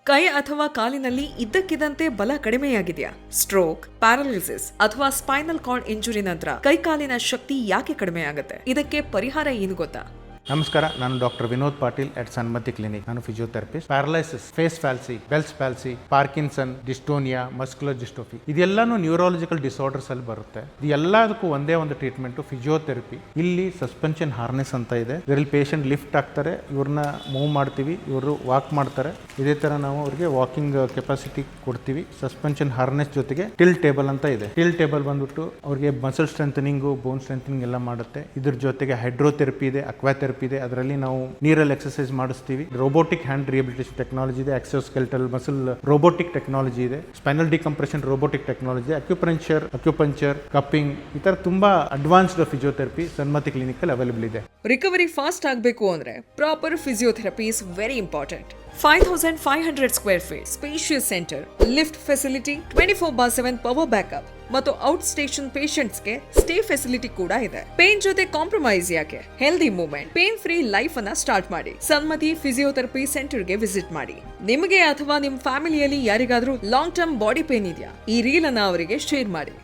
ಕೈ ಅಥವಾ ಕಾಲಿನಲ್ಲಿ ಇದ್ದಕ್ಕಿದ್ದಂತೆ ಬಲ ಕಡಿಮೆಯಾಗಿದೆಯಾ? ಸ್ಟ್ರೋಕ್, ಪ್ಯಾರಾಲಿಸಿಸ್ ಅಥವಾ ಸ್ಪೈನಲ್ ಕಾರ್ಡ್ ಇಂಜುರಿ ನಂತರ ಕೈಕಾಲಿನ ಶಕ್ತಿ ಯಾಕೆ ಕಡಿಮೆ ಆಗುತ್ತೆ? ಇದಕ್ಕೆ ಪರಿಹಾರ ಏನು ಗೊತ್ತಾ? ನಮಸ್ಕಾರ, ನಾನು doctor Vinod Patil at Sanmati clinic. ನಾನು physiotherapist. Paralysis, face palsy, Bell's palsy, Parkinson, dystonia, muscular dystrophy ಇದೆಲ್ಲಾನು ನ್ಯೂರಾಲಜಿಕಲ್ ಡಿಸಾರ್ಡರ್ಸ್ ಅಲ್ಲಿ ಬರುತ್ತೆ. ಎಲ್ಲದಕ್ಕೂ ಒಂದೇ ಒಂದು ಟ್ರೀಟ್ಮೆಂಟ್ ಫಿಸಿಯೋಥೆರಪಿ. ಇಲ್ಲಿ ಸಸ್ಪೆನ್ಷನ್ ಹಾರ್ನೆಸ್ ಅಂತ ಇದೆ. ಇದರಲ್ಲಿ ಪೇಷಂಟ್ ಲಿಫ್ಟ್ ಆಗ್ತಾರೆ, ಇವ್ರನ್ನ ಮೂವ್ ಮಾಡ್ತೀವಿ, ಇವರು ವಾಕ್ ಮಾಡ್ತಾರೆ. ಇದೇ ತರ ನಾವು ಅವ್ರಿಗೆ ವಾಕಿಂಗ್ ಕೆಪಾಸಿಟಿ ಕೊಡ್ತೀವಿ. ಸಸ್ಪೆನ್ಷನ್ ಹಾರ್ನೆಸ್ ಜೊತೆಗೆ ಟಿಲ್ ಟೇಬಲ್ ಅಂತ ಇದೆ. ಟಿಲ್ ಟೇಬಲ್ ಬಂದ್ಬಿಟ್ಟು ಅವ್ರಿಗೆ ಮಸಲ್ ಸ್ಟ್ರೆಂಥನಿಂಗು, ಬೋನ್ ಸ್ಟ್ರೆಂಥನಿಂಗ್ ಎಲ್ಲ ಮಾಡುತ್ತೆ. ಇದ್ರ ಜೊತೆಗೆ ಹೈಡ್ರೋಥೆರಪಿ ಇದೆ, ಅಕ್ವಾಥೆರಪಿ ಇದೆ. ಅದರಲ್ಲಿ ನಾವು ನೀರಲ್ಲಿ ಎಕ್ಸರ್ಸೈಸ್ ಮಾಡಿಸ್ತೀವಿ. ರೋಬೋಟಿಕ್ ಹ್ಯಾಂಡ್ ರಿಹಬಿಲಿಟೇಷನ್ ಟೆಕ್ನಾಲಜಿ ಇದೆ, ಎಕ್ಸೋಸ್ಕೆಲ್ಟಲ್ ಮಸಲ್ ರೋಬೋಟಿಕ್ ಟೆಕ್ನಾಲಜಿ ಇದೆ, spinal decompression robotic technology, acupuncture, cupping, ಈ ತರ ತುಂಬಾ ಅಡ್ವಾನ್ಸ್ಡ್ ಫಿಸಿಯೋಥೆರಪಿ ಸನ್ಮತಿ ಕ್ಲಿನಿಕ್ ಅಲ್ಲಿ ಅವೈಲೇಬಲ್ ಇದೆ. ರಿಕವರಿ ಫಾಸ್ಟ್ ಆಗಬೇಕು ಅಂದ್ರೆ proper physiotherapy is very important. 5,500 square feet spacious centre, lift facility, 24/7 power backup ಮತ್ತು ಔಟ್ ಸ್ಟೇಷನ್ ಪೇಷಂಟ್ಸ್ಗೆ ಸ್ಟೇ ಫೆಸಿಲಿಟಿ ಕೂಡ ಇದೆ. ಪೇನ್ ಜೊತೆ ಕಾಂಪ್ರಮೈಸ್ ಯಾಕೆ? Healthy movement, pain free life ಅನ್ನ ಸ್ಟಾರ್ಟ್ ಮಾಡಿ. ಸನ್ಮತಿ ಫಿಸಿಯೋಥೆರಪಿ ಸೆಂಟರ್ಗೆ ವಿಸಿಟ್ ಮಾಡಿ. ನಿಮಗೆ ಅಥವಾ ನಿಮ್ಮ ಫ್ಯಾಮಿಲಿಯಲ್ಲಿ ಯಾರಿಗಾದ್ರೂ ಲಾಂಗ್ ಟರ್ಮ್ ಬಾಡಿ ಪೇನ್ ಇದೆಯಾ? ಈ ರೀಲ್ ಅನ್ನ ಅವರಿಗೆ ಶೇರ್ ಮಾಡಿ.